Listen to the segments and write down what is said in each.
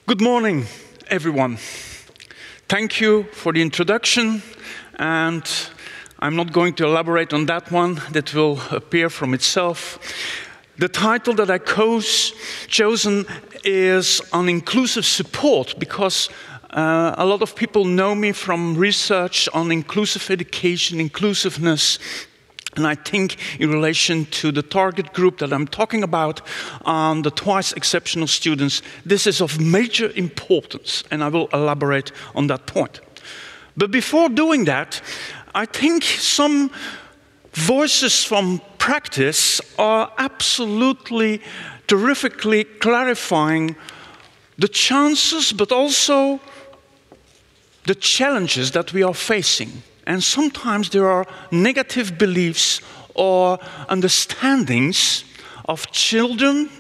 Good morning, everyone. Thank you for the introduction, and I'm not going to elaborate on that one. That will appear from itself. The title that I chosen is on inclusive support, because a lot of people know me from research on inclusive education, inclusiveness. And I think in relation to the target group that I'm talking about, the twice exceptional students, this is of major importance, and I will elaborate on that point. But before doing that, I think some voices from practice are absolutely terrifically clarifying the chances, but also the challenges that we are facing. And sometimes there are negative beliefs or understandings of children,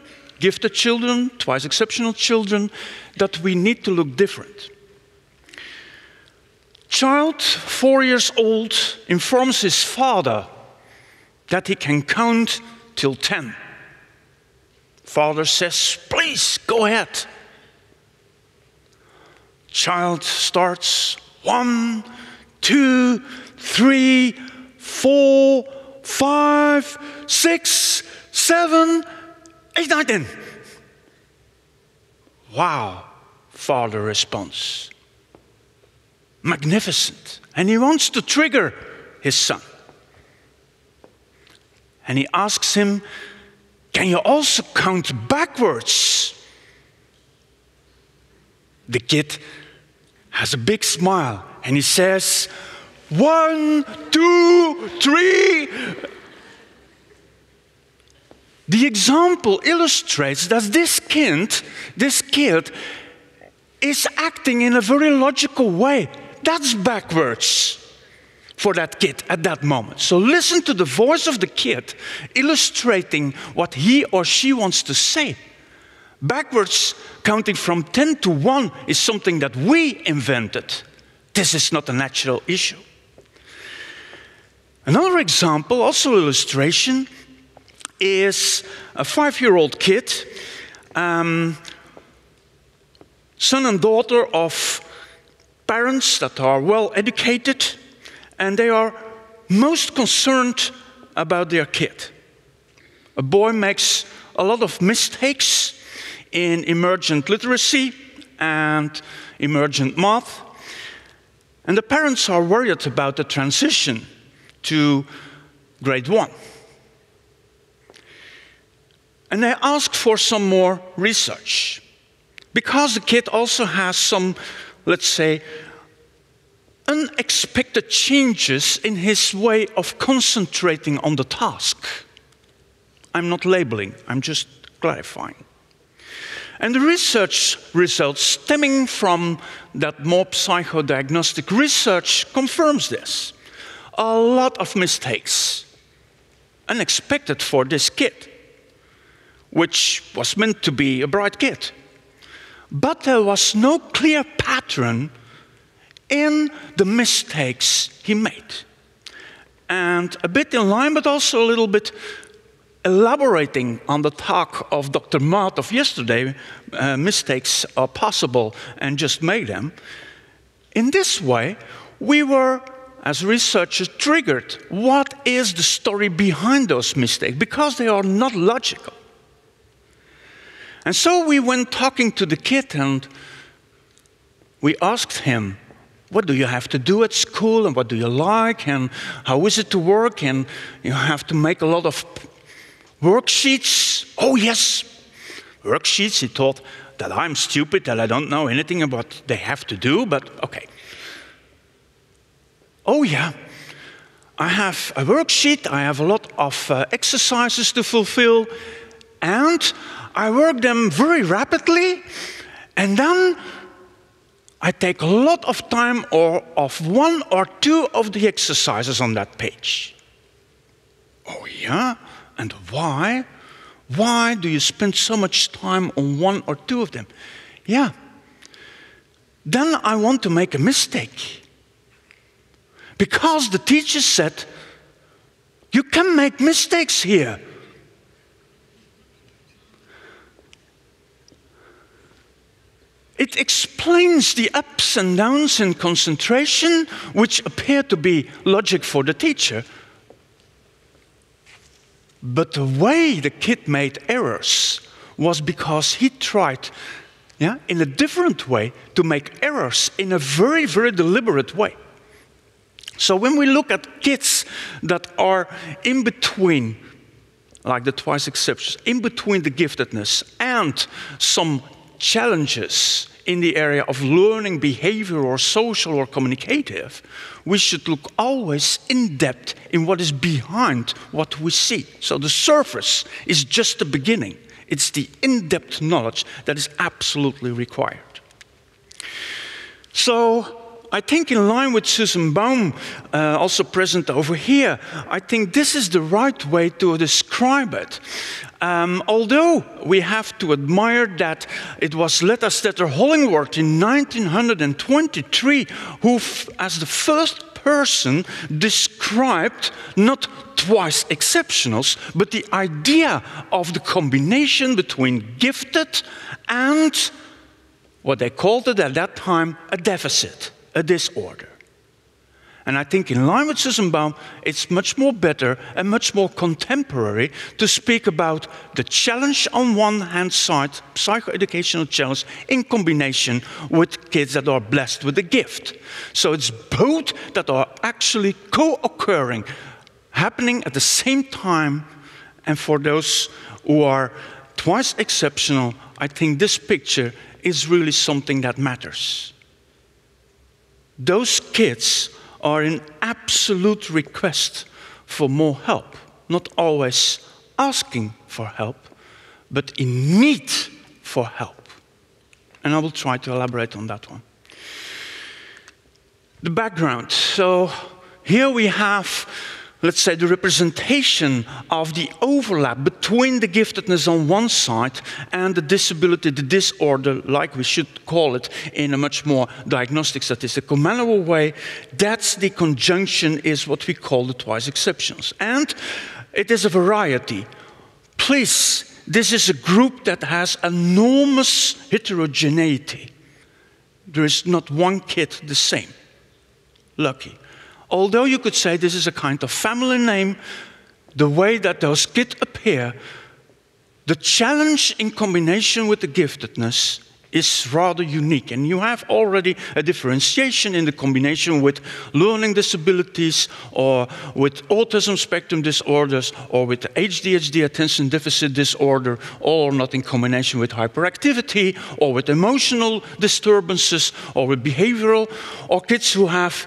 gifted children, twice exceptional children, that we need to look different. Child, 4 years old, informs his father that he can count till 10. Father says, "Please, go ahead." Child starts 1, 2, 3, 4, 5, 6, 7, 8, 9, 10. Wow, father responds. Magnificent. And he wants to trigger his son. And he asks him, "Can you also count backwards?" The kid has a big smile. And he says, 1, 2, 3. The example illustrates that this kid is acting in a very logical way. That's backwards for that kid at that moment. So listen to the voice of the kid illustrating what he or she wants to say. Backwards counting from 10 to 1 is something that we invented. This is not a natural issue. Another example, also illustration, is a 5-year-old kid, son and daughter of parents that are well educated, and they are most concerned about their kid. A boy makes a lot of mistakes in emergent literacy and emergent math. And the parents are worried about the transition to grade 1. And they ask for some more research, because the kid also has some, let's say, unexpected changes in his way of concentrating on the task. I'm not labeling, I'm just clarifying. And the research results stemming from that more psychodiagnostic research confirms this. A lot of mistakes, unexpected for this kid, which was meant to be a bright kid. But there was no clear pattern in the mistakes he made. And a bit in line, but also a little bit elaborating on the talk of Dr. Minnaert of yesterday, mistakes are possible and just make them. In this way, we were, as researchers, triggered. What is the story behind those mistakes? Because they are not logical. And so we went talking to the kid, and we asked him, what do you have to do at school, and what do you like, and how is it to work, and you have to make a lot of worksheets. Oh yes, worksheets. He thought that I'm stupid, that I don't know anything about what they have to do, but okay. Oh yeah, I have a worksheet, I have a lot of exercises to fulfill, and I work them very rapidly, and then I take a lot of time of 1 or 2 of the exercises on that page. Oh yeah? And why? Why do you spend so much time on 1 or 2 of them? Yeah. Then I want to make a mistake. Because the teacher said, you can make mistakes here. It explains the ups and downs in concentration, which appear to be logic for the teacher. But the way the kid made errors was because he tried, in a different way, to make errors in a very, very deliberate way. So when we look at kids that are in between, like the twice exceptions, in between the giftedness and some challenges in the area of learning behavior or social or communicative, we should look always in depth in what is behind what we see. So the surface is just the beginning. It's the in-depth knowledge that is absolutely required. So I think in line with Susan Baum, also present over here, I think this is the right way to describe it. Although we have to admire that it was Ledterstetter Hollingworth in 1923 who, as the first person, described not twice exceptionals, but the idea of the combination between gifted and what they called it at that time a deficit, a disorder. And I think in line with Susan Baum, it's much more better and much more contemporary to speak about the challenge on one hand side, psychoeducational challenge, in combination with kids that are blessed with a gift. So it's both that are actually co-occurring, happening at the same time. And for those who are twice exceptional, I think this picture is really something that matters. Those kids are in absolute request for more help, not always asking for help, but in need for help. And I will try to elaborate on that one. The background. So here we have, let's say, the representation of the overlap between the giftedness on one side and the disability, the disorder, like we should call it in a much more diagnostic statistical manual way. That's the conjunction, is what we call the twice exceptions. And it is a variety. Please, this is a group that has enormous heterogeneity. There is not one kid the same. Lucky. Although you could say this is a kind of family name, the way that those kids appear, the challenge in combination with the giftedness is rather unique. And you have already a differentiation in the combination with learning disabilities or with autism spectrum disorders or with ADHD, attention deficit disorder, or not in combination with hyperactivity or with emotional disturbances or with behavioral, or kids who have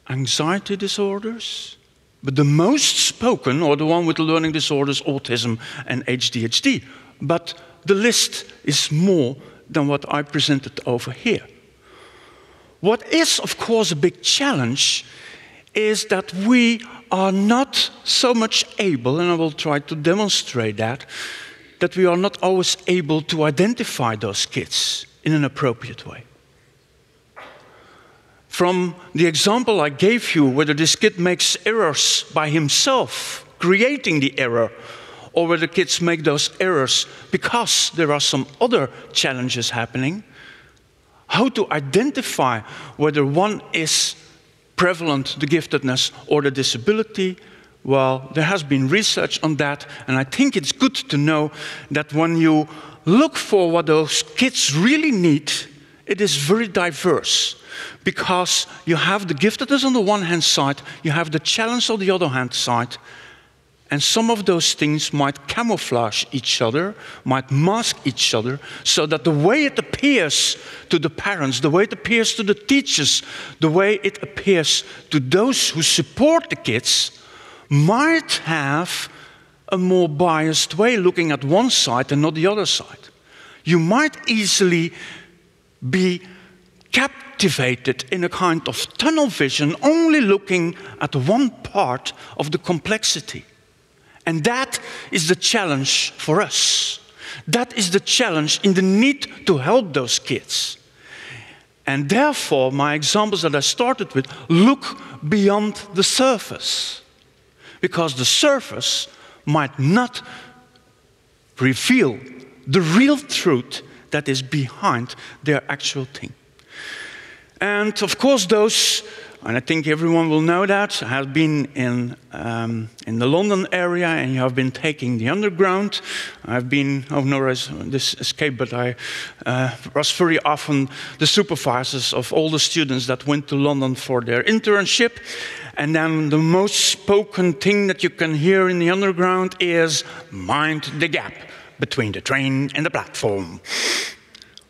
anxiety disorders, but the most spoken, or the one with learning disorders, autism and ADHD. But the list is more than what I presented over here. What is, of course, a big challenge is that we are not so much able, and I will try to demonstrate that we are not always able to identify those kids in an appropriate way. From the example I gave you, whether this kid makes errors by himself, creating the error, or whether kids make those errors because there are some other challenges happening, how to identify whether one is prevalent, the giftedness or the disability, well, there has been research on that, and I think it's good to know that when you look for what those kids really need, it is very diverse. Because you have the giftedness on the one hand side, you have the challenge on the other hand side, and some of those things might camouflage each other, might mask each other, so that the way it appears to the parents, the way it appears to the teachers, the way it appears to those who support the kids, might have a more biased way looking at one side and not the other side. You might easily be captivated in a kind of tunnel vision, only looking at one part of the complexity. And that is the challenge for us. That is the challenge in the need to help those kids. And therefore, my examples that I started with look beyond the surface. Because the surface might not reveal the real truth that is behind their actual thing. And of course those, and I think everyone will know that, have been in the London area and you have been taking the underground. I've been, oh no, this escaped, but I was very often the supervisors of all the students that went to London for their internship. And then the most spoken thing that you can hear in the underground is, mind the gap between the train and the platform.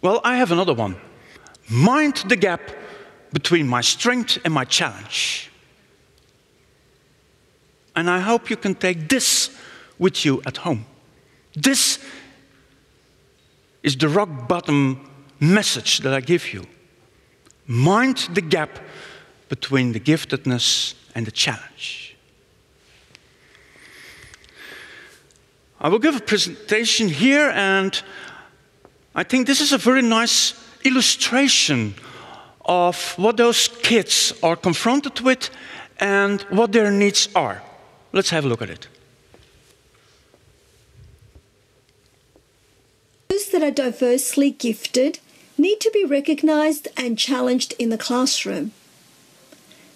Well, I have another one. Mind the gap between my strength and my challenge. And I hope you can take this with you at home. This is the rock bottom message that I give you. Mind the gap between the giftedness and the challenge. I will give a presentation here, and I think this is a very nice illustration of what those kids are confronted with and what their needs are. Let's have a look at it. Those that are diversely gifted need to be recognized and challenged in the classroom.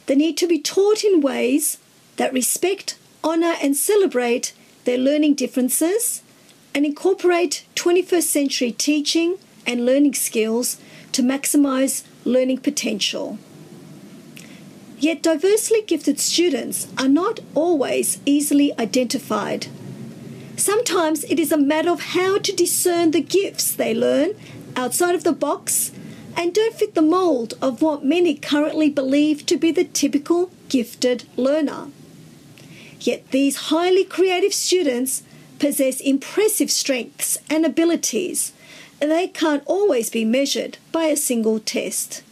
They need to be taught in ways that respect, honor, and celebrate their learning differences and incorporate 21st century teaching and learning skills to maximize learning potential. Yet diversely gifted students are not always easily identified. Sometimes it is a matter of how to discern the gifts they learn outside of the box and don't fit the mold of what many currently believe to be the typical gifted learner. Yet these highly creative students possess impressive strengths and abilities, and they can't always be measured by a single test.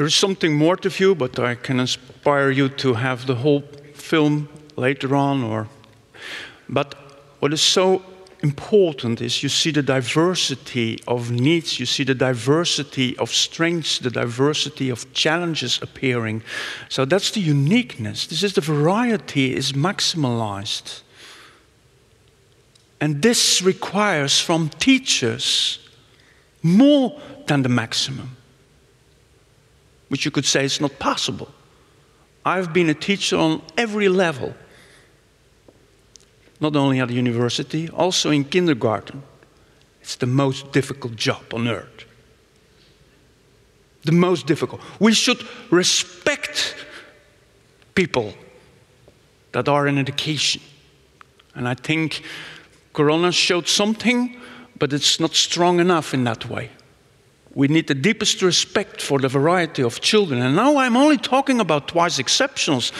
There is something more to view, but I can inspire you to have the whole film later on. But what is so important is you see the diversity of needs, you see the diversity of strengths, the diversity of challenges appearing. So that's the uniqueness. This is the variety is maximalized. And this requires from teachers more than the maximum, which you could say is not possible. I've been a teacher on every level. Not only at the university, also in kindergarten. It's the most difficult job on earth. The most difficult. We should respect people that are in education. And I think Corona showed something, but it's not strong enough in that way. We need the deepest respect for the variety of children. And now I'm only talking about twice exceptionals.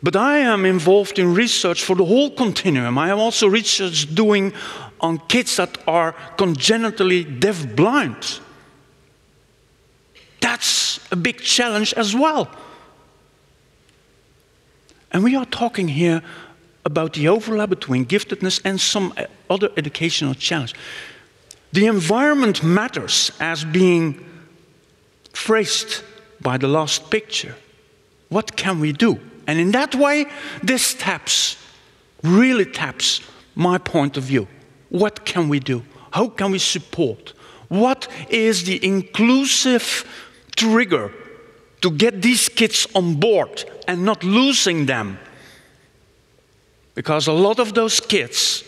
But I am involved in research for the whole continuum. I have also research doing on kids that are congenitally deaf-blind. That's a big challenge as well. And we are talking here about the overlap between giftedness and some other educational challenge. The environment matters as being phrased by the last picture. What can we do? And in that way, this really taps my point of view. What can we do? How can we support? What is the inclusive trigger to get these kids on board and not losing them? Because a lot of those kids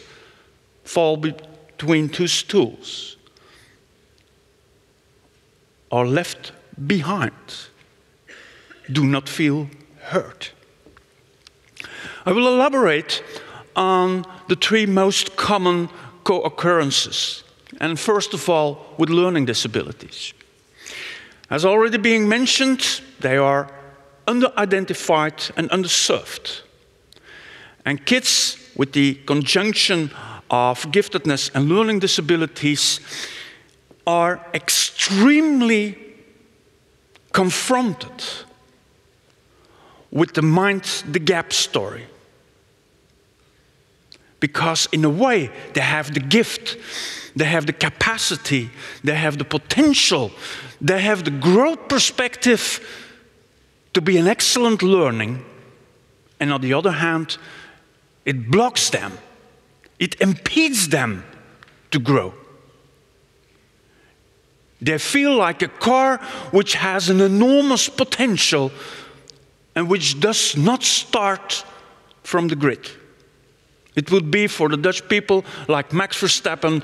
fall between two stools, are left behind, do not feel heard. I will elaborate on the three most common co-occurrences. And first of all, with learning disabilities. As already being mentioned, they are under-identified and underserved. And kids with the conjunction of giftedness and learning disabilities are extremely confronted with the mind the gap story. Because in a way, they have the gift, they have the capacity, they have the potential, they have the growth perspective to be an excellent learning. And on the other hand, it blocks them. It impedes them to grow. They feel like a car which has an enormous potential and which does not start from the grid. It would be for the Dutch people like Max Verstappen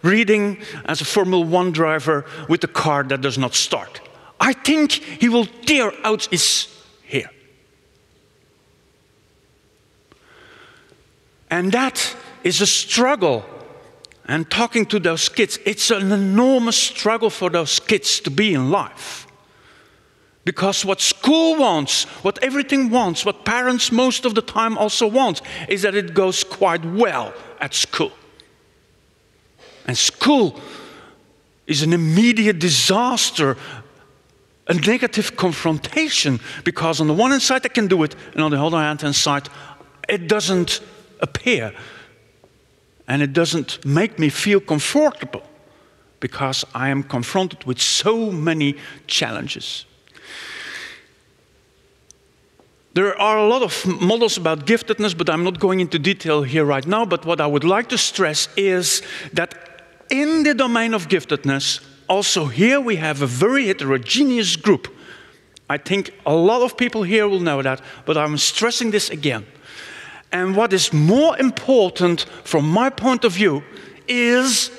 reading as a Formula 1 driver with a car that does not start. I think he will tear out his hair. And that is a struggle. And talking to those kids, it's an enormous struggle for those kids to be in life. Because what school wants, what everything wants, what parents most of the time also want, is that it goes quite well at school. And school is an immediate disaster, a negative confrontation, because on the one hand side I can do it, and on the other hand side it doesn't appear. And it doesn't make me feel comfortable, because I am confronted with so many challenges. There are a lot of models about giftedness, but I'm not going into detail here right now. But what I would like to stress is that in the domain of giftedness, also here we have a very heterogeneous group. I think a lot of people here will know that, but I'm stressing this again. And what is more important from my point of view is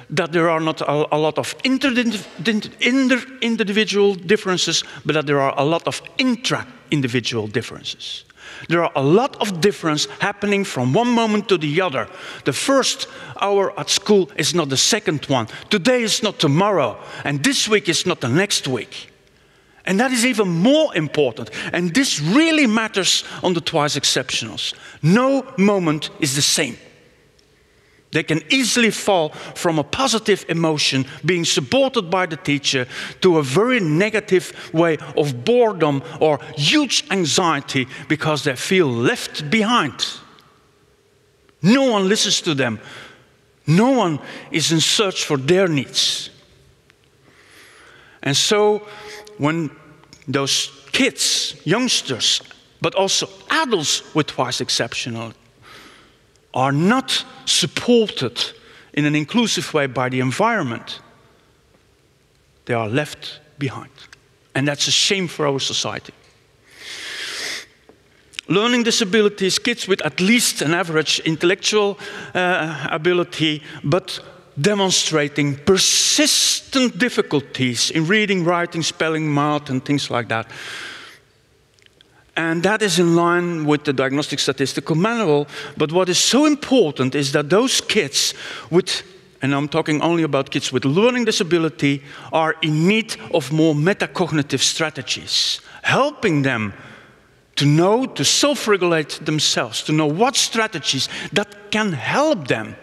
that there are not a lot of individual differences, but that there are a lot of intra-individual differences. There are a lot of difference happening from one moment to the other. The first hour at school is not the second one. Today is not tomorrow. And this week is not the next week. And that is even more important. And this really matters on the twice exceptionals. No moment is the same. They can easily fall from a positive emotion, being supported by the teacher, to a very negative way of boredom or huge anxiety because they feel left behind. No one listens to them. No one is in search for their needs. And so when those kids, youngsters, but also adults with twice-exceptionality are not supported in an inclusive way by the environment, they are left behind. And that's a shame for our society. Learning disabilities, kids with at least an average intellectual ability, but demonstrating persistent difficulties in reading, writing, spelling, math, and things like that. And that is in line with the Diagnostic Statistical Manual. But what is so important is that those kids with, and I'm talking only about kids with learning disability, are in need of more metacognitive strategies, helping them to know, to self-regulate themselves, to know what strategies that can help them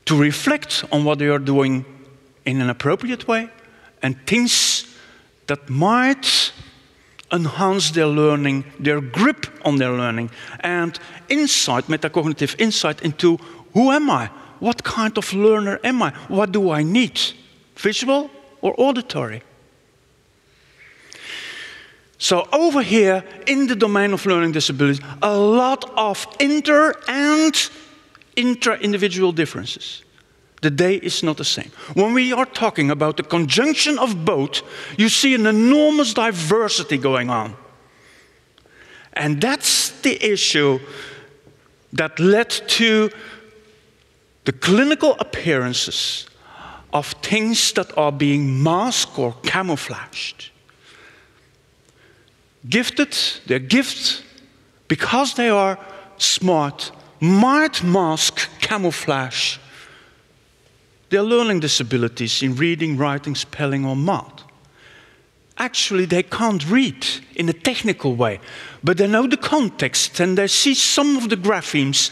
to reflect on what they are doing in an appropriate way, and things that might enhance their learning, their grip on their learning, and insight, metacognitive insight into who am I? What kind of learner am I? What do I need? Visual or auditory? So over here, in the domain of learning disabilities, a lot of inter- and intra-individual differences. The day is not the same. When we are talking about the conjunction of both, you see an enormous diversity going on. And that's the issue that led to the clinical appearances of things that are being masked or camouflaged. Gifted, their gift, because they are smart, might mask, camouflage their learning disabilities in reading, writing, spelling, or math. Actually, they can't read in a technical way, but they know the context and they see some of the graphemes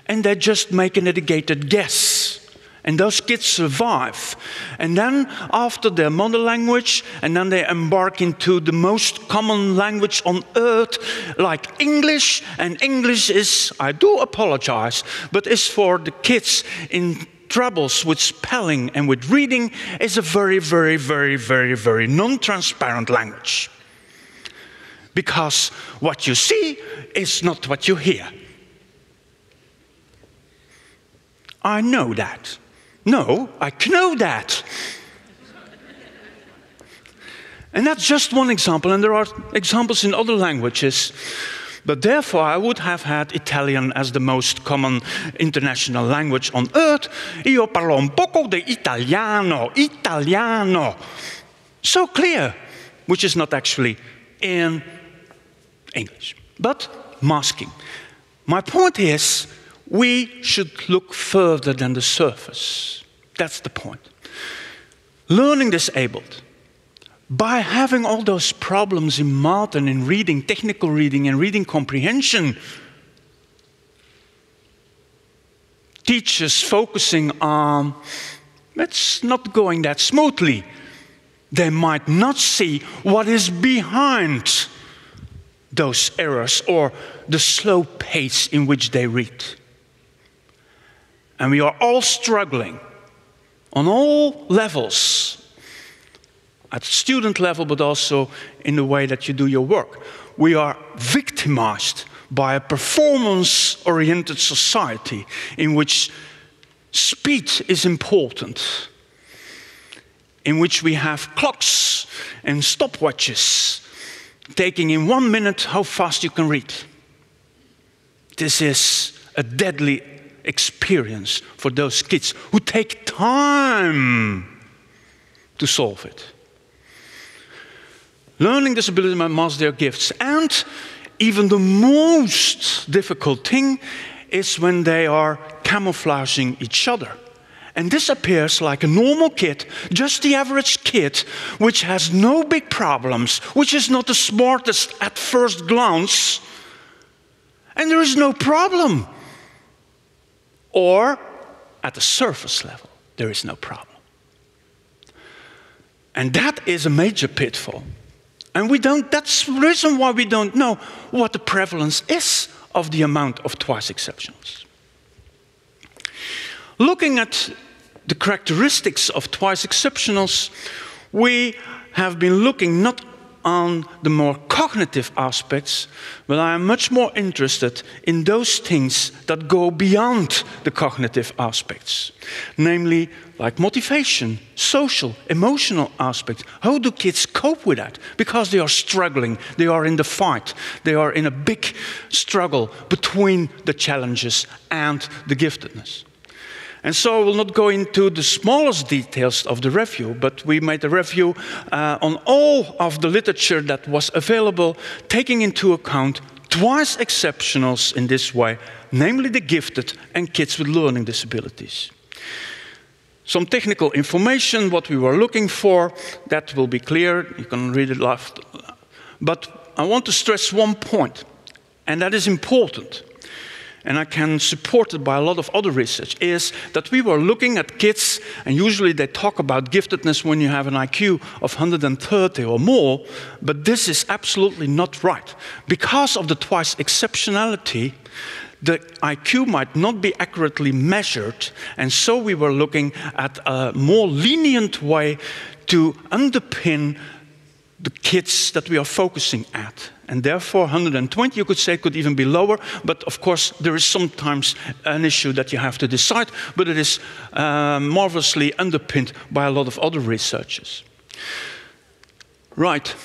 and they just make an educated guess. And those kids survive. And then after their mother language, and then they embark into the most common language on earth, like English. And English is, I do apologize, but is for the kids in troubles with spelling and with reading, is a very, very, very, very, very non-transparent language. Because what you see is not what you hear. I know that. No, I know that. And that's just one example, and there are examples in other languages. But therefore, I would have had Italian as the most common international language on earth. Io parlo un poco di italiano, italiano. So clear, which is not actually in English, but masking. My point is, we should look further than the surface. That's the point. Learning disabled, by having all those problems in math and in reading, technical reading and reading comprehension, teachers focusing on, it's not going that smoothly. They might not see what is behind those errors or the slow pace in which they read. And we are all struggling on all levels, at student level, but also in the way that you do your work. We are victimized by a performance-oriented society in which speed is important, in which we have clocks and stopwatches taking in 1 minute how fast you can read. This is a deadly experience for those kids who take time to solve it. Learning disability might mask their gifts, and even the most difficult thing is when they are camouflaging each other. And this appears like a normal kid, just the average kid, which has no big problems, which is not the smartest at first glance, and there is no problem. or at the surface level, there is no problem. And that is a major pitfall. And that's the reason why we don't know what the prevalence is of the amount of twice exceptionals. Looking at the characteristics of twice exceptionals, we have been looking not on the more cognitive aspects, but I am much more interested in those things that go beyond the cognitive aspects, namely like motivation, social, emotional aspects. How do kids cope with that? Because they are struggling, they are in the fight, they are in a big struggle between the challenges and the giftedness. And so I will not go into the smallest details of the review, but we made a review on all of the literature that was available, taking into account twice exceptionals in this way, namely the gifted and kids with learning disabilities. Some technical information, what we were looking for, that will be clear. You can read it left. But I want to stress one point, and that is important. And I can support it by a lot of other research, is that we were looking at kids, and usually they talk about giftedness when you have an IQ of 130 or more, but this is absolutely not right. Because of the twice exceptionality, the IQ might not be accurately measured, and so we were looking at a more lenient way to underpin the kids that we are focusing at. And therefore 120, you could say, could even be lower, but of course there is sometimes an issue that you have to decide, but it is marvelously underpinned by a lot of other researchers. Right.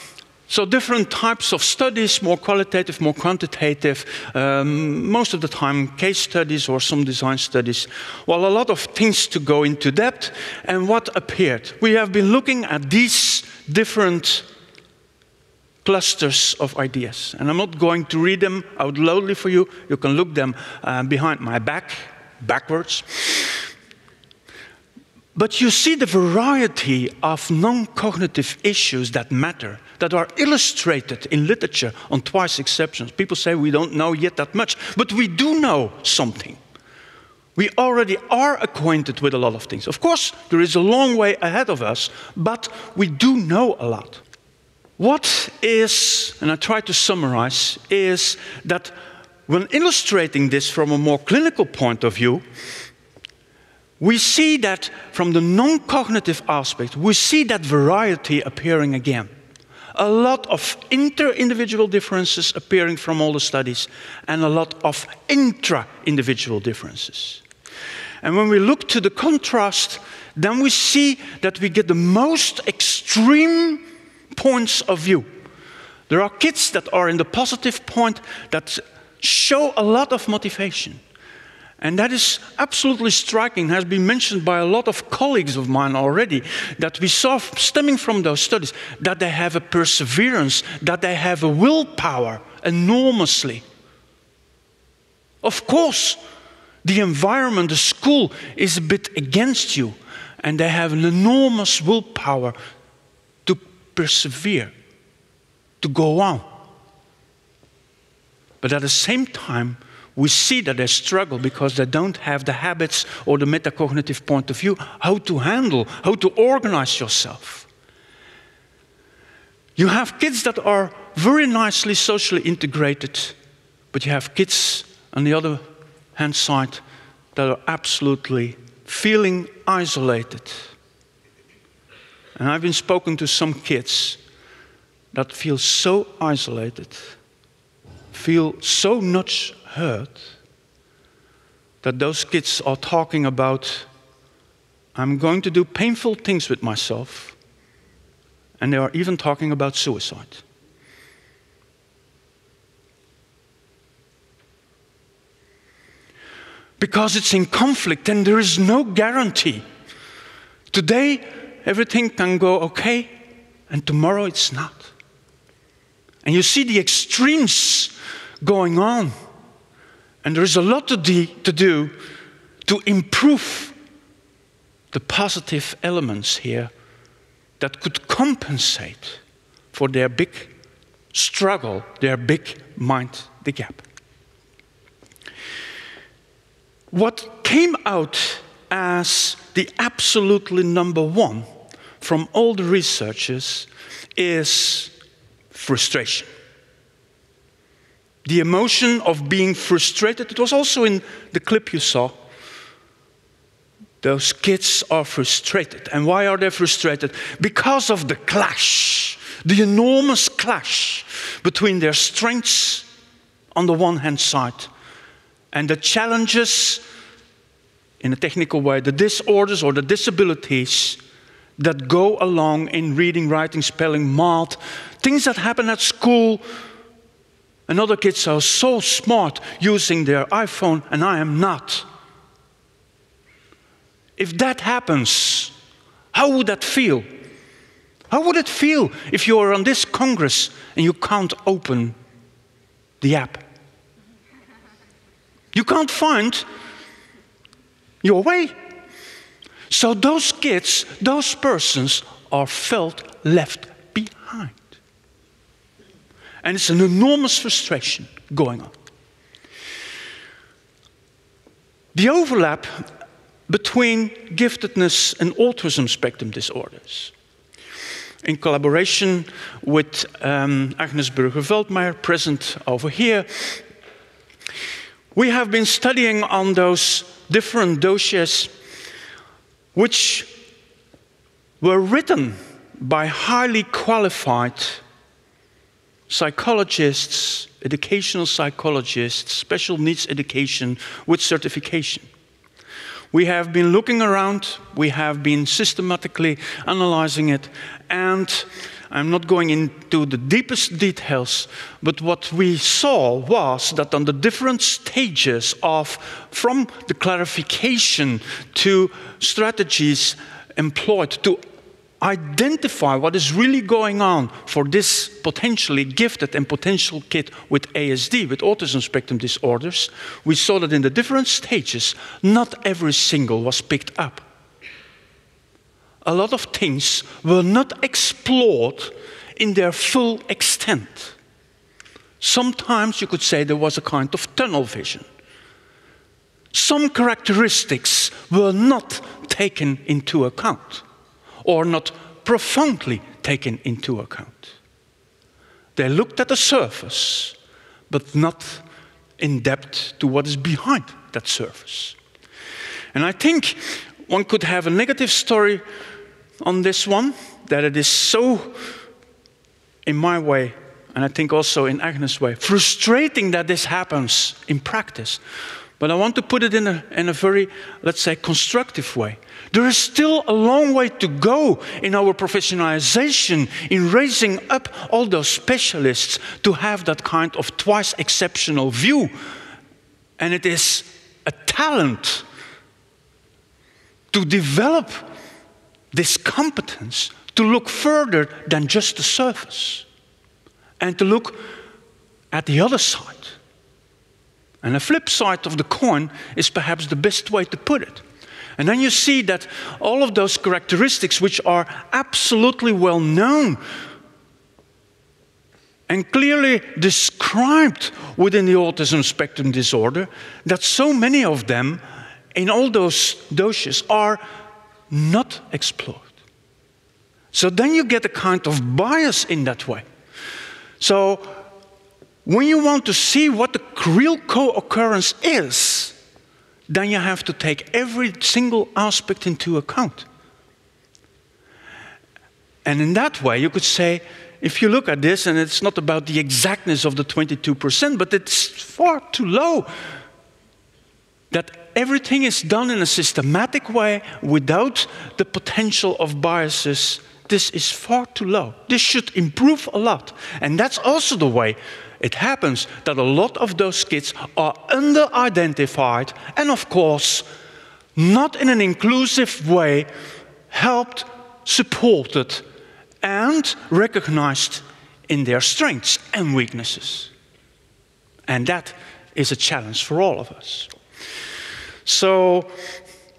So different types of studies, more qualitative, more quantitative, most of the time case studies or some design studies. Well, a lot of things to go into depth. And what appeared? We have been looking at these different clusters of ideas. And I'm not going to read them out loudly for you. You can look them behind my back, backwards. But you see the variety of non-cognitive issues that matter, that are illustrated in literature on twice exceptions. People say we don't know yet that much, but we do know something. We already are acquainted with a lot of things. Of course, there is a long way ahead of us, but we do know a lot. What is, and I try to summarize, is that when illustrating this from a more clinical point of view, we see that from the non-cognitive aspect, we see that variety appearing again. A lot of inter-individual differences appearing from all the studies, and a lot of intra-individual differences. And when we look to the contrast, then we see that we get the most extreme points of view. There are kids that are in the positive point that show a lot of motivation. And that is absolutely striking, has been mentioned by a lot of colleagues of mine already, that we saw stemming from those studies, that they have a perseverance, that they have a willpower enormously. Of course, the environment, the school is a bit against you, and they have an enormous willpower to persevere, to go on. But at the same time, we see that they struggle because they don't have the habits or the metacognitive point of view, how to handle, how to organize yourself. You have kids that are very nicely socially integrated, but you have kids on the other hand side that are absolutely feeling isolated. And I've been spoken to some kids that feel so isolated, feel so much hurt, that those kids are talking about, I'm going to do painful things with myself, and they are even talking about suicide. Because it's in conflict and there is no guarantee. Today, everything can go okay, and tomorrow it's not. And you see the extremes going on. And there is a lot to do to improve the positive elements here that could compensate for their big struggle, their big mind, the gap. What came out as the absolutely number one from all the researchers is frustration. The emotion of being frustrated. It was also in the clip you saw. Those kids are frustrated. And why are they frustrated? Because of the clash, the enormous clash between their strengths on the one hand side and the challenges, in a technical way, the disorders or the disabilities that go along in reading, writing, spelling, math, things that happen at school. And other kids are so smart using their iPhone, and I am not. If that happens, how would that feel? How would it feel if you are on this Congress and you can't open the app? You can't find your way. So those kids, those persons are felt left behind. And it's an enormous frustration going on. The overlap between giftedness and autism spectrum disorders. In collaboration with Agnes Burger-Veldmeijer, present over here, we have been studying on those different dossiers which were written by highly qualified psychologists, educational psychologists, special needs education with certification. We have been looking around, we have been systematically analyzing it, and I'm not going into the deepest details, but what we saw was that on the different stages from the clarification to strategies employed to identify what is really going on for this potentially gifted and potential kid with ASD, with autism spectrum disorders, we saw that in the different stages, not every single was picked up. A lot of things were not explored in their full extent. Sometimes you could say there was a kind of tunnel vision. Some characteristics were not taken into account, or not profoundly taken into account. They looked at the surface, but not in depth to what is behind that surface. And I think one could have a negative story on this one, that it is so, in my way, and I think also in Agnes' way, frustrating that this happens in practice. But I want to put it in a very, let's say, constructive way. There is still a long way to go in our professionalization, in raising up all those specialists to have that kind of twice-exceptional view. And it is a talent to develop this competence, to look further than just the surface, and to look at the other side. And the flip side of the coin is perhaps the best way to put it. And then you see that all of those characteristics which are absolutely well known and clearly described within the autism spectrum disorder, that so many of them in all those dossiers are not explored. So then you get a kind of bias in that way. So when you want to see what the real co-occurrence is, then you have to take every single aspect into account. And in that way, you could say, if you look at this, and it's not about the exactness of the 22%, but it's far too low, that everything is done in a systematic way without the potential of biases. This is far too low. This should improve a lot. And that's also the way it happens, that a lot of those kids are under-identified and, of course, not in an inclusive way helped, supported, and recognized in their strengths and weaknesses. And that is a challenge for all of us. So,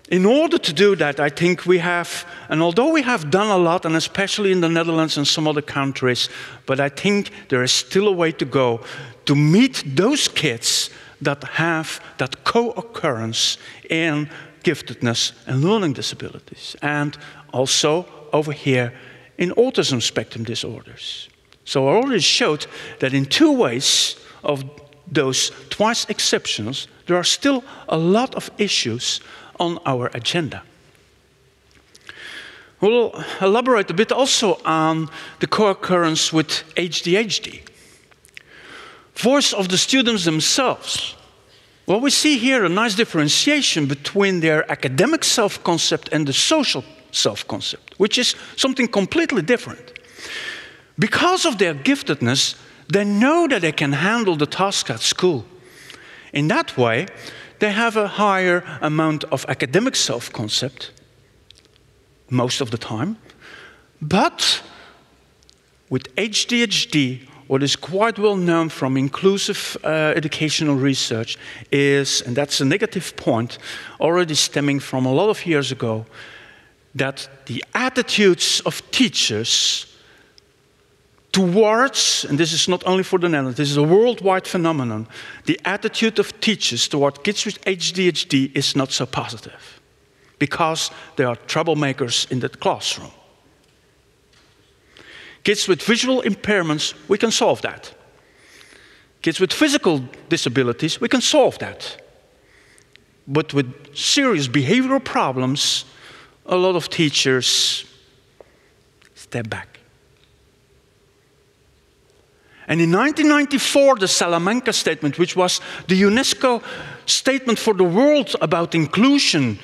in order to do that, I think we have, and although we have done a lot, and especially in the Netherlands and some other countries, but I think there is still a way to go to meet those kids that have that co-occurrence in giftedness and learning disabilities, and also over here in autism spectrum disorders. So I already showed that in 2 ways of those twice exceptionals, there are still a lot of issues on our agenda. We'll elaborate a bit also on the co-occurrence with ADHD. Voice of the students themselves. Well, we see here a nice differentiation between their academic self-concept and the social self-concept, which is something completely different. Because of their giftedness, they know that they can handle the task at school. In that way, they have a higher amount of academic self-concept, most of the time. But with ADHD, what is quite well known from inclusive educational research is, and that's a negative point, already stemming from a lot of years ago, that the attitudes of teachers towards, and this is not only for the Netherlands, this is a worldwide phenomenon, the attitude of teachers toward kids with ADHD is not so positive, because they are troublemakers in the classroom. Kids with visual impairments, we can solve that. Kids with physical disabilities, we can solve that. But with serious behavioral problems, a lot of teachers step back. And in 1994, the Salamanca Statement, which was the UNESCO statement for the world about inclusion,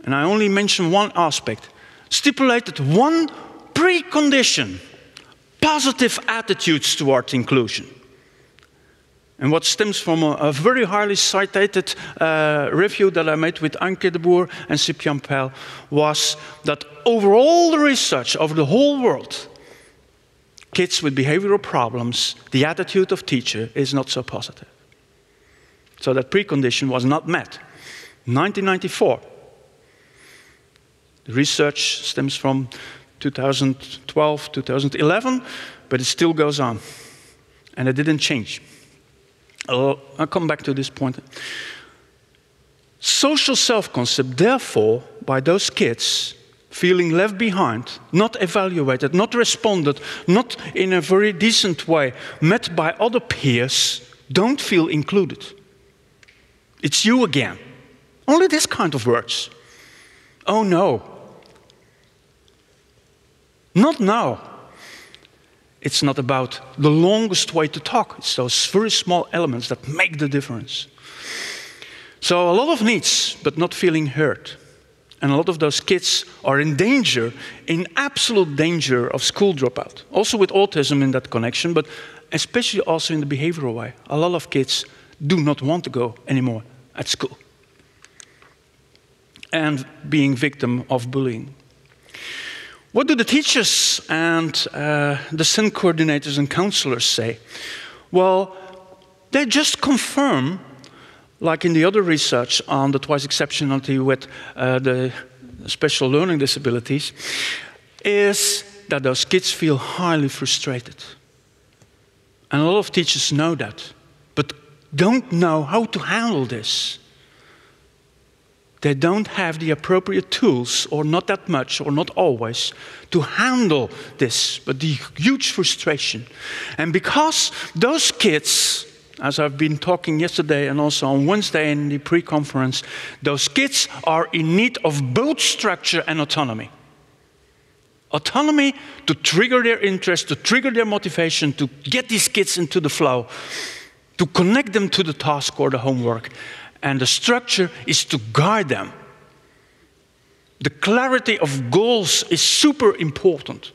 and I only mention one aspect, stipulated one precondition: positive attitudes towards inclusion. And what stems from a very highly cited review that I made with Anke de Boer and Sipjan Pel was that over all the research over the whole world, kids with behavioral problems, the attitude of teacher is not so positive. So that precondition was not met. 1994. The research stems from 2012, 2011, but it still goes on. And it didn't change. I'll come back to this point. Social self-concept, therefore, by those kids feeling left behind, not evaluated, not responded, not in a very decent way, met by other peers, don't feel included. It's you again. Only this kind of words. Oh no. Not now. It's not about the longest way to talk. It's those very small elements that make the difference. So a lot of needs, but not feeling heard. And a lot of those kids are in danger, in absolute danger of school dropout. Also with autism in that connection, but especially also in the behavioral way. A lot of kids do not want to go anymore at school. And being victim of bullying. What do the teachers and the SEN coordinators and counselors say? Well, they just confirm, like in the other research on the twice-exceptionality with the special learning disabilities, is that those kids feel highly frustrated. And a lot of teachers know that, but don't know how to handle this. They don't have the appropriate tools, or not that much, or not always, to handle this, but the huge frustration. And because those kids, as I've been talking yesterday and also on Wednesday in the pre-conference, those kids are in need of both structure and autonomy. Autonomy to trigger their interest, to trigger their motivation, to get these kids into the flow, to connect them to the task or the homework. And the structure is to guide them. The clarity of goals is super important.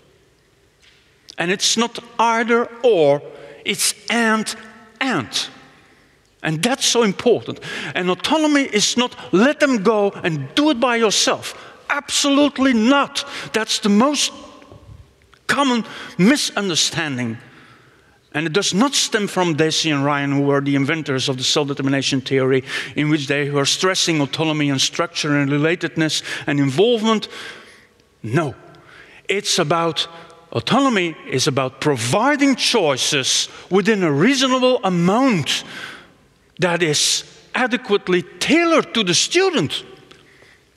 And it's not either or, it's and. And that's so important. And autonomy is not let them go and do it by yourself. Absolutely not. That's the most common misunderstanding. And it does not stem from Dacey and Ryan, who were the inventors of the self-determination theory, in which they were stressing autonomy and structure and relatedness and involvement. No. It's about, autonomy is about providing choices within a reasonable amount that is adequately tailored to the student.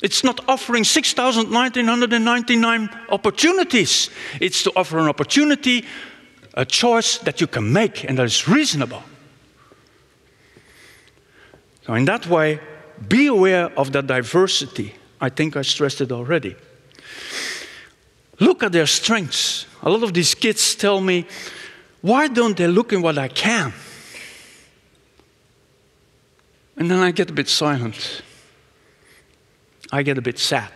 It's not offering 6,999 opportunities. It's to offer an opportunity, a choice that you can make and that is reasonable. So in that way, be aware of that diversity. I think I stressed it already. Look at their strengths. A lot of these kids tell me, why don't they look in what I can? And then I get a bit silent. I get a bit sad.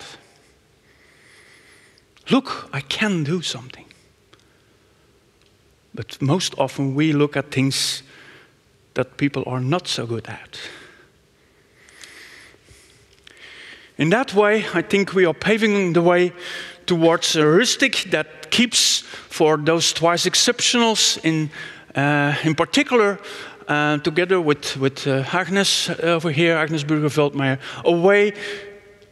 Look, I can do something. But most often we look at things that people are not so good at. In that way, I think we are paving the way towards a heuristic that keeps, for those twice exceptionals in particular, together with Agnes over here, Agnes Burger-Veldmeijer, a way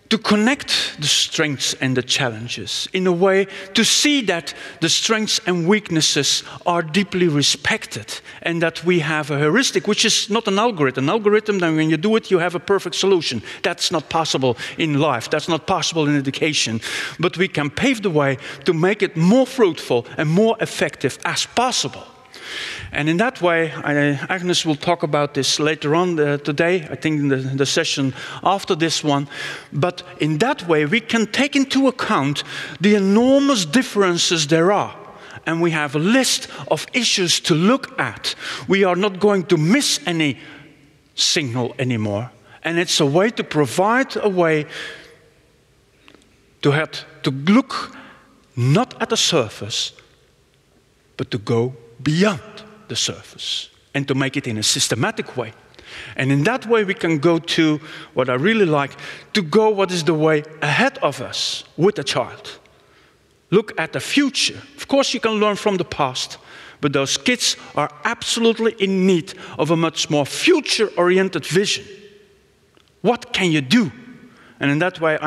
to connect the strengths and the challenges, in a way to see that the strengths and weaknesses are deeply respected, and that we have a heuristic, which is not an algorithm. An algorithm, then when you do it, you have a perfect solution. That's not possible in life. That's not possible in education. But we can pave the way to make it more fruitful and more effective as possible. And in that way, Agnes will talk about this later on today, I think in the session after this one. But in that way, we can take into account the enormous differences there are. And we have a list of issues to look at. We are not going to miss any signal anymore. And it's a way to provide a way to look not at the surface, but to go beyond the surface and to make it in a systematic way. And in that way we can go to what I really like, to go what is the way ahead of us with a child. Look at the future. Of course you can learn from the past, but those kids are absolutely in need of a much more future-oriented vision. What can you do? And in that way,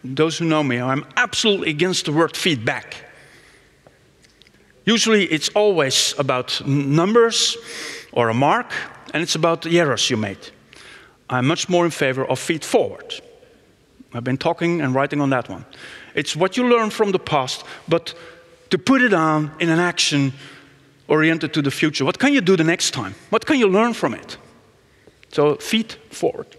those who know me, I'm absolutely against the word feedback. Usually it's always about numbers or a mark, and it's about the errors you made. I'm much more in favor of feed forward. I've been talking and writing on that one. It's what you learn from the past, but to put it on in an action oriented to the future. What can you do the next time? What can you learn from it? So feed forward.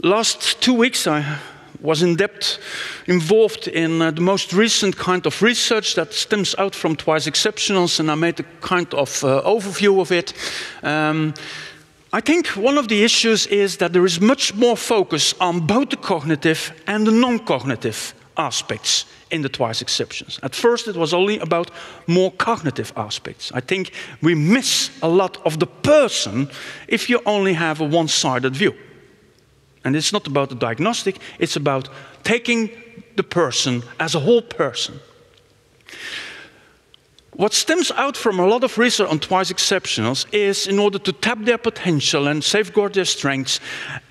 Last 2 weeks I was involved in the most recent kind of research that stems out from twice exceptionals, and I made a kind of overview of it. I think one of the issues is that there is much more focus on both the cognitive and the non-cognitive aspects in the twice exceptions. At first it was only about more cognitive aspects. I think we miss a lot of the person if you only have a one-sided view. And it's not about the diagnostic, it's about taking the person as a whole person. What stems out from a lot of research on twice exceptionals is, in order to tap their potential and safeguard their strengths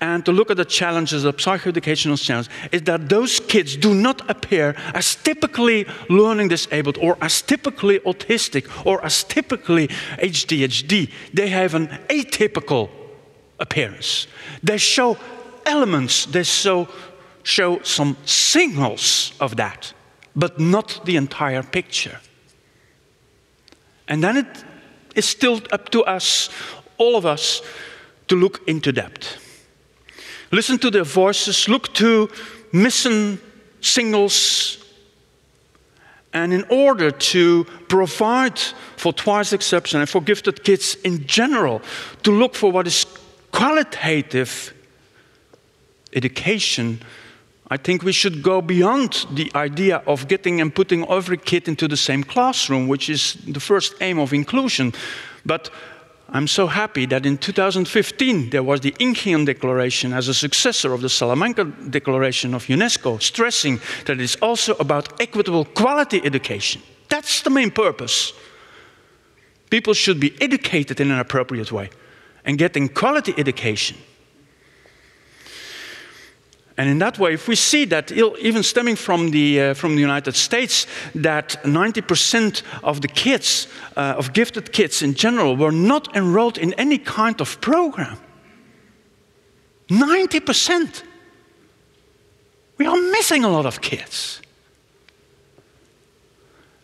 and to look at the challenges, the psychoeducational challenges, is that those kids do not appear as typically learning disabled or as typically autistic or as typically ADHD. They have an atypical appearance. They show elements, they show some signals of that, but not the entire picture. And then it is still up to us, all of us, to look into depth. Listen to their voices, look to missing signals, and in order to provide for twice exception and for gifted kids in general, to look for what is qualitative education, I think we should go beyond the idea of getting and putting every kid into the same classroom, which is the first aim of inclusion. But I'm so happy that in 2015 there was the Incheon Declaration as a successor of the Salamanca Declaration of UNESCO, stressing that it's also about equitable quality education. That's the main purpose. People should be educated in an appropriate way and getting quality education. And in that way, if we see that, even stemming from the United States, that 90% of the kids, of gifted kids in general, were not enrolled in any kind of program. 90%. We are missing a lot of kids.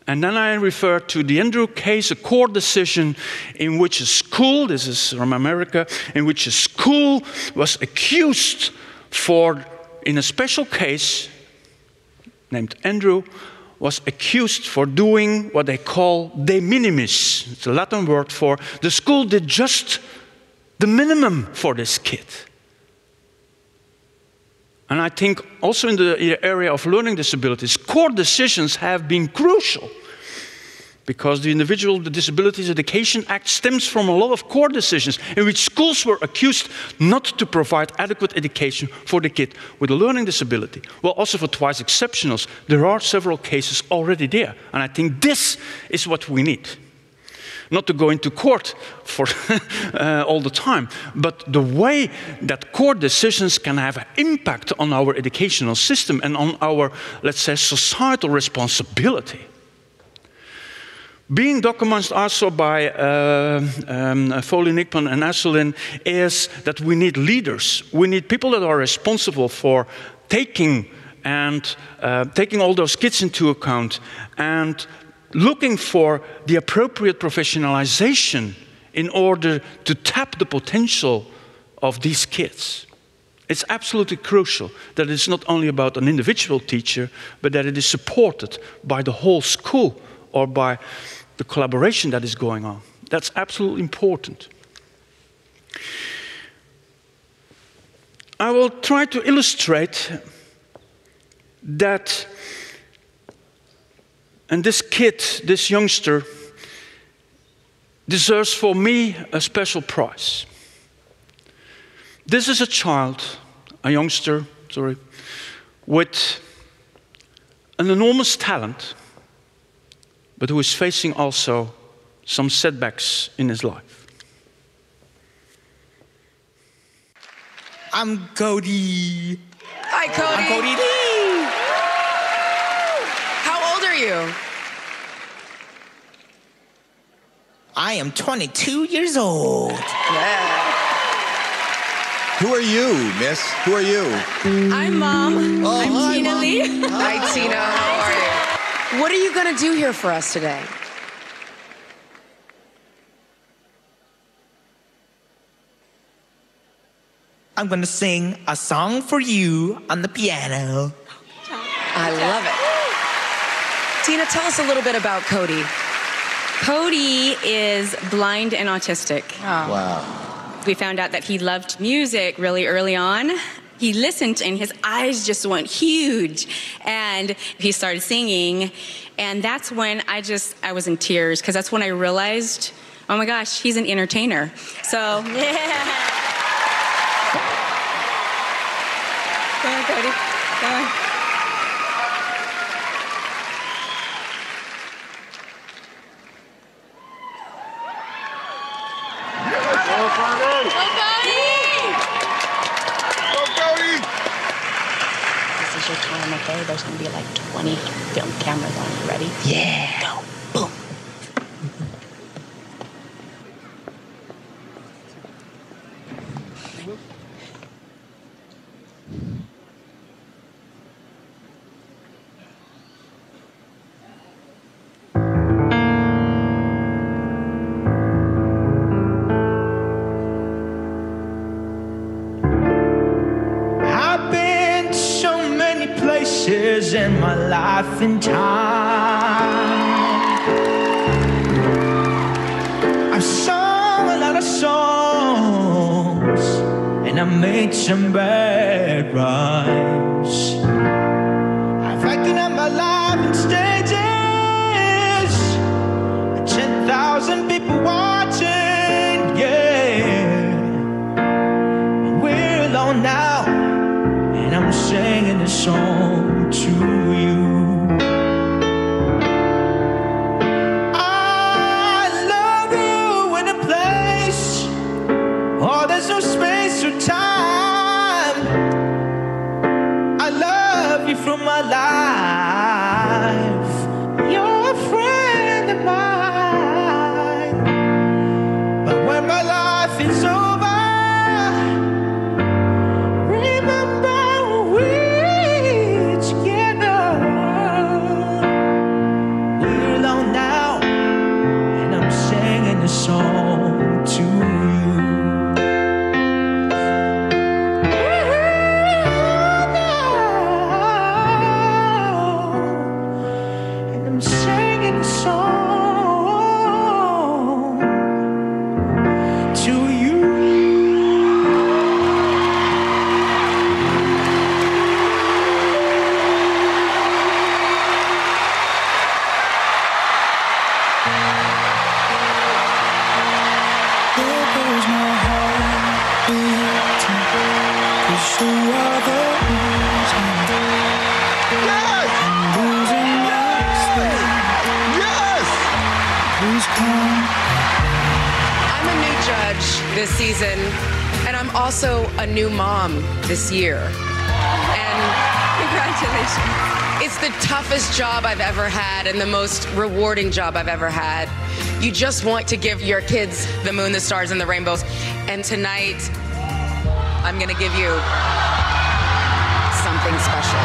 And then I refer to the Andrew case, a court decision in which a school, this is from America, in which a school was accused for, in a special case, named Andrew, was accused for doing what they call de minimis. It's a Latin word for the school did just the minimum for this kid. And I think also in the area of learning disabilities, court decisions have been crucial, because the Disabilities Education Act stems from a lot of court decisions in which schools were accused not to provide adequate education for the kid with a learning disability. Well, also for twice exceptionals, there are several cases already there. And I think this is what we need. Not to go into court for all the time, but the way that court decisions can have an impact on our educational system and on our, let's say, societal responsibility. Being documented also by Foley, Nickman, and Asselin is that we need leaders. We need people that are responsible for taking all those kids into account and looking for the appropriate professionalization in order to tap the potential of these kids. It's absolutely crucial that it's not only about an individual teacher, but that it is supported by the whole school or by the collaboration that is going on. That's absolutely important. I will try to illustrate that, and this kid, this youngster, deserves for me a special prize. This is a child, a youngster, with an enormous talent, but who is facing also some setbacks in his life. I'm Cody. Hi, Cody. I'm Cody Lee. How old are you? I am 22 years old. Yeah. Who are you, miss? Who are you? I'm Mom. Oh, I'm hi, Tina Mom. Lee. Hi, Tina. How are you? What are you going to do here for us today? I'm gonna sing a song for you on the piano. I love it. Tina, tell us a little bit about Cody. Cody is blind and autistic. Oh. Wow. We found out that he loved music really early on. He listened and his eyes just went huge. And he started singing. And that's when I was in tears, because that's when I realized, oh my gosh, he's an entertainer. So, yeah. Go on, Cody. Go on. This is your time, okay? There's gonna be like 20 film cameras on you. Ready? Yeah. Go. Boom. I've been to so many places in my life and time. I've sung a lot of songs and I made some bad rhymes. I've acted out my life in stages, 10,000 people watching, yeah. And we're alone now, and I'm singing this song to you. I love you in a place, oh, there's no space or time. from my life. You're a friend of mine. But when my life is over, remember we're together. We're alone now, and I'm singing a song to you. I'm a new judge this season, and I'm also a new mom this year. And Congratulations. it's the toughest job I've ever had and the most rewarding job I've ever had. You just want to give your kids the moon, the stars, and the rainbows. And tonight, I'm gonna give you something special.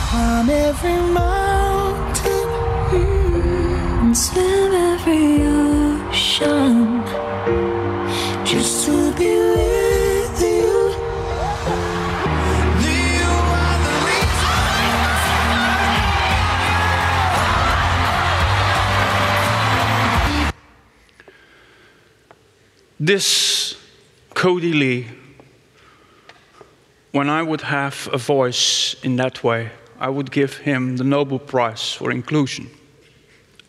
Climb every mountain and swim every ocean just to be with you. You are the reason. This Cody Lee, when I would have a voice in that way, I would give him the Nobel Prize for inclusion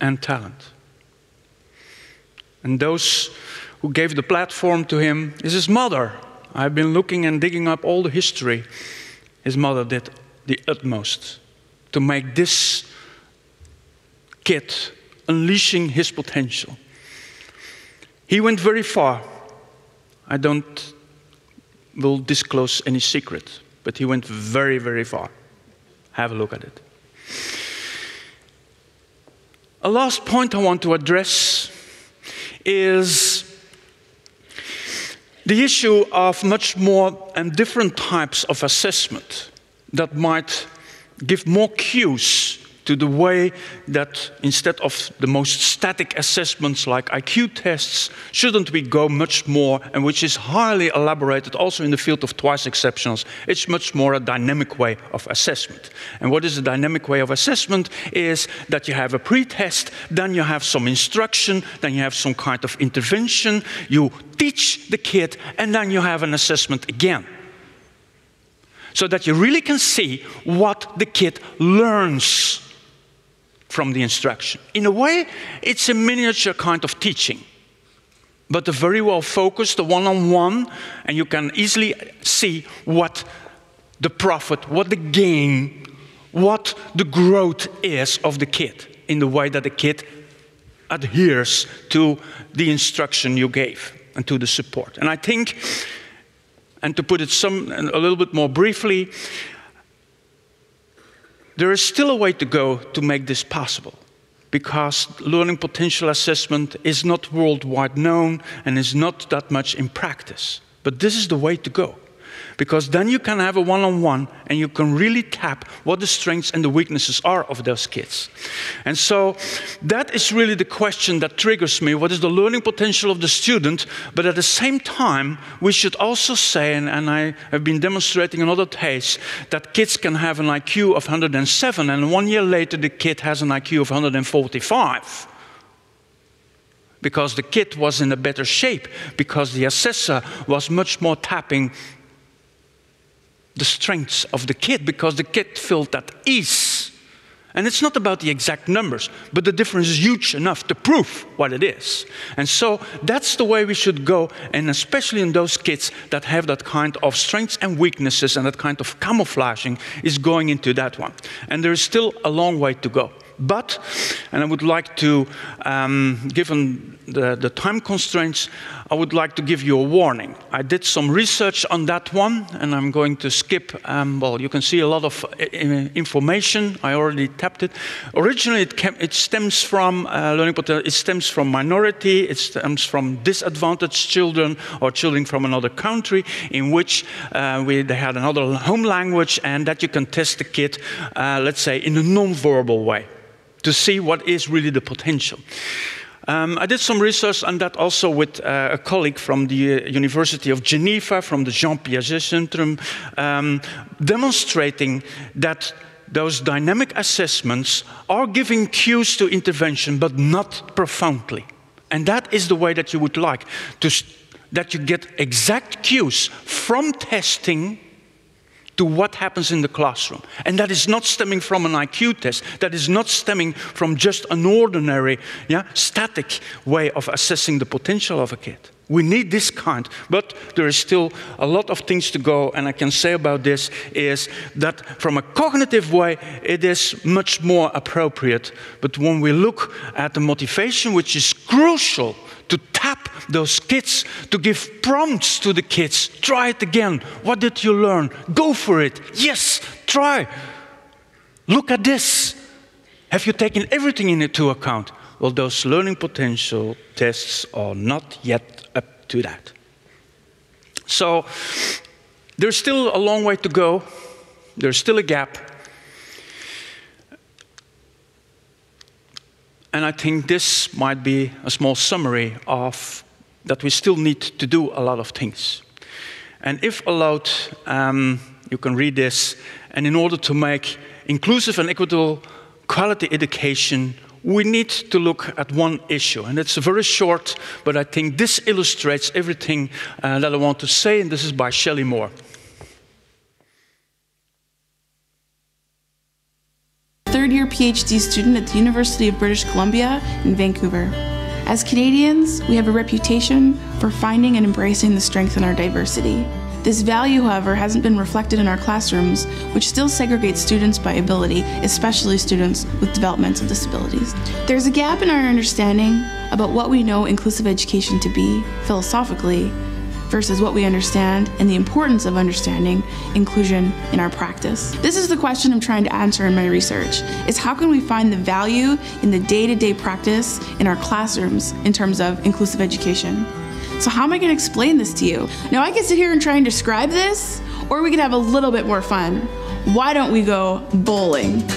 and talent. And those who gave the platform to him is his mother. I've been looking and digging up all the history. His mother did the utmost to make this kid unleashing his potential. He went very far. I will disclose any secret, but he went very, very far. Have a look at it. A last point I want to address is the issue of much more and different types of assessment that might give more cues to the way that instead of the most static assessments like IQ tests, shouldn't we go much more, and which is highly elaborated also in the field of twice-exceptionals, it's much more a dynamic way of assessment. And what is a dynamic way of assessment is that you have a pre-test, then you have some instruction, then you have some kind of intervention, you teach the kid, and then you have an assessment again. So that you really can see what the kid learns from the instruction. In a way, it's a miniature kind of teaching, but a very well focused, a one-on-one, and you can easily see what the profit, what the gain, what the growth is of the kid, in the way that the kid adheres to the instruction you gave and to the support. And I think, and to put it a little bit more briefly, there is still a way to go to make this possible, because learning potential assessment is not worldwide known and is not that much in practice. But this is the way to go, because then you can have a one-on-one and you can really tap what the strengths and the weaknesses are of those kids. And so that is really the question that triggers me. What is the learning potential of the student? But at the same time, we should also say, and I have been demonstrating in other tastes, that kids can have an IQ of 107 and 1 year later the kid has an IQ of 145. Because the kid was in a better shape, because the assessor was much more tapping the strengths of the kid, because the kid felt at ease. And it's not about the exact numbers, but the difference is huge enough to prove what it is. And so that's the way we should go, and especially in those kids that have that kind of strengths and weaknesses and that kind of camouflaging is going into that one. And there is still a long way to go. But, and I would like to, given the time constraints, I would like to give you a warning. I did some research on that one, and I'm going to skip, well, you can see a lot of information. I already tapped it. Originally, it stems from learning potential. It stems from minority. It stems from disadvantaged children or children from another country in which they had another home language, and that you can test the kid, let's say, in a non-verbal way to see what is really the potential. I did some research on that also with a colleague from the University of Geneva, from the Jean Piaget Centrum, demonstrating that those dynamic assessments are giving cues to intervention, but not profoundly. And that is the way that you would like, that you get exact cues from testing to what happens in the classroom. And that is not stemming from an IQ test. That is not stemming from just an ordinary, static way of assessing the potential of a kid. We need this kind, but there is still a lot of things to go, and I can say about this is that from a cognitive way, it is much more appropriate. But when we look at the motivation, which is crucial to tap those kids, to give prompts to the kids. Try it again. What did you learn? Go for it. Yes, try. Look at this. Have you taken everything into account? Well, those learning potential tests are not yet up to that. So there's still a long way to go. There's still a gap. And I think this might be a small summary of that we still need to do a lot of things. And if allowed, you can read this, and in order to make inclusive and equitable quality education, we need to look at one issue. And it's very short, but I think this illustrates everything that I want to say, and this is by Shelley Moore. Third-year PhD student at the University of British Columbia in Vancouver. As Canadians, we have a reputation for finding and embracing the strength in our diversity. This value, however, hasn't been reflected in our classrooms, which still segregates students by ability, especially students with developmental disabilities. There's a gap in our understanding about what we know inclusive education to be, philosophically, versus what we understand and the importance of understanding inclusion in our practice. This is the question I'm trying to answer in my research, is how can we find the value in the day-to-day practice in our classrooms in terms of inclusive education? So how am I going to explain this to you? Now I can sit here and try and describe this, or we can have a little bit more fun. Why don't we go bowling?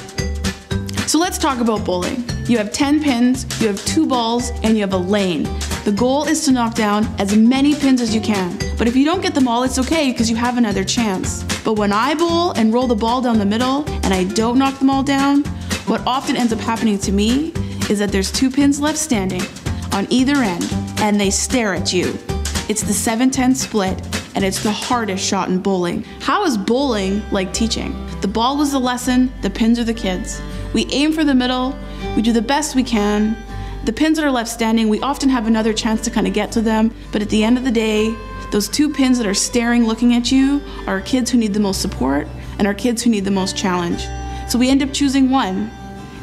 So let's talk about bowling. You have 10 pins, you have 2 balls, and you have a lane. The goal is to knock down as many pins as you can. But if you don't get them all, it's okay because you have another chance. But when I bowl and roll the ball down the middle and I don't knock them all down, what often ends up happening to me is that there's 2 pins left standing on either end and they stare at you. It's the 7-10 split and it's the hardest shot in bowling. How is bowling like teaching? The ball was the lesson, the pins are the kids. We aim for the middle, we do the best we can. The pins that are left standing, we often have another chance to kind of get to them, but at the end of the day, those 2 pins that are staring, looking at you, are kids who need the most support and are kids who need the most challenge. So we end up choosing one,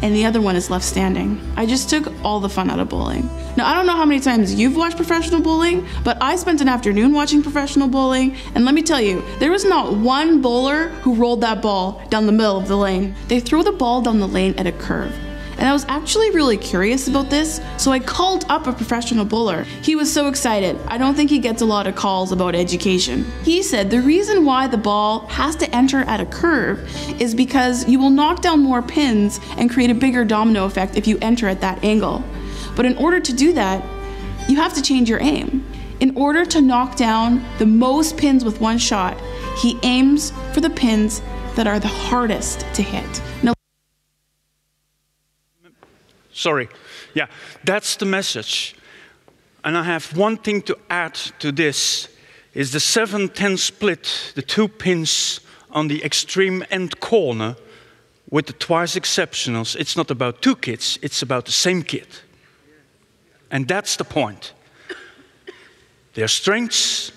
and the other one is left standing. I just took all the fun out of bowling. Now, I don't know how many times you've watched professional bowling, but I spent an afternoon watching professional bowling, and let me tell you, there was not one bowler who rolled that ball down the middle of the lane. They throw the ball down the lane at a curve. And I was actually really curious about this, so I called up a professional bowler. He was so excited. I don't think he gets a lot of calls about education. He said the reason why the ball has to enter at a curve is because you will knock down more pins and create a bigger domino effect if you enter at that angle. But in order to do that, you have to change your aim. In order to knock down the most pins with one shot, he aims for the pins that are the hardest to hit. Now, sorry. Yeah, that's the message. And I have one thing to add to this, is the 7-10 split, the 2 pins on the extreme end corner with the twice exceptionals. It's not about 2 kids, it's about the same kid. And that's the point. Their strengths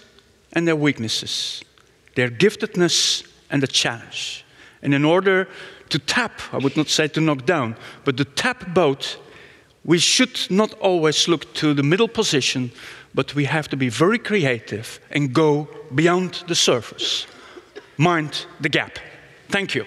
and their weaknesses, their giftedness and the challenge. And in order to tap, I would not say to knock down, but to tap both, we should not always look to the middle position, but we have to be very creative and go beyond the surface. Mind the gap. Thank you.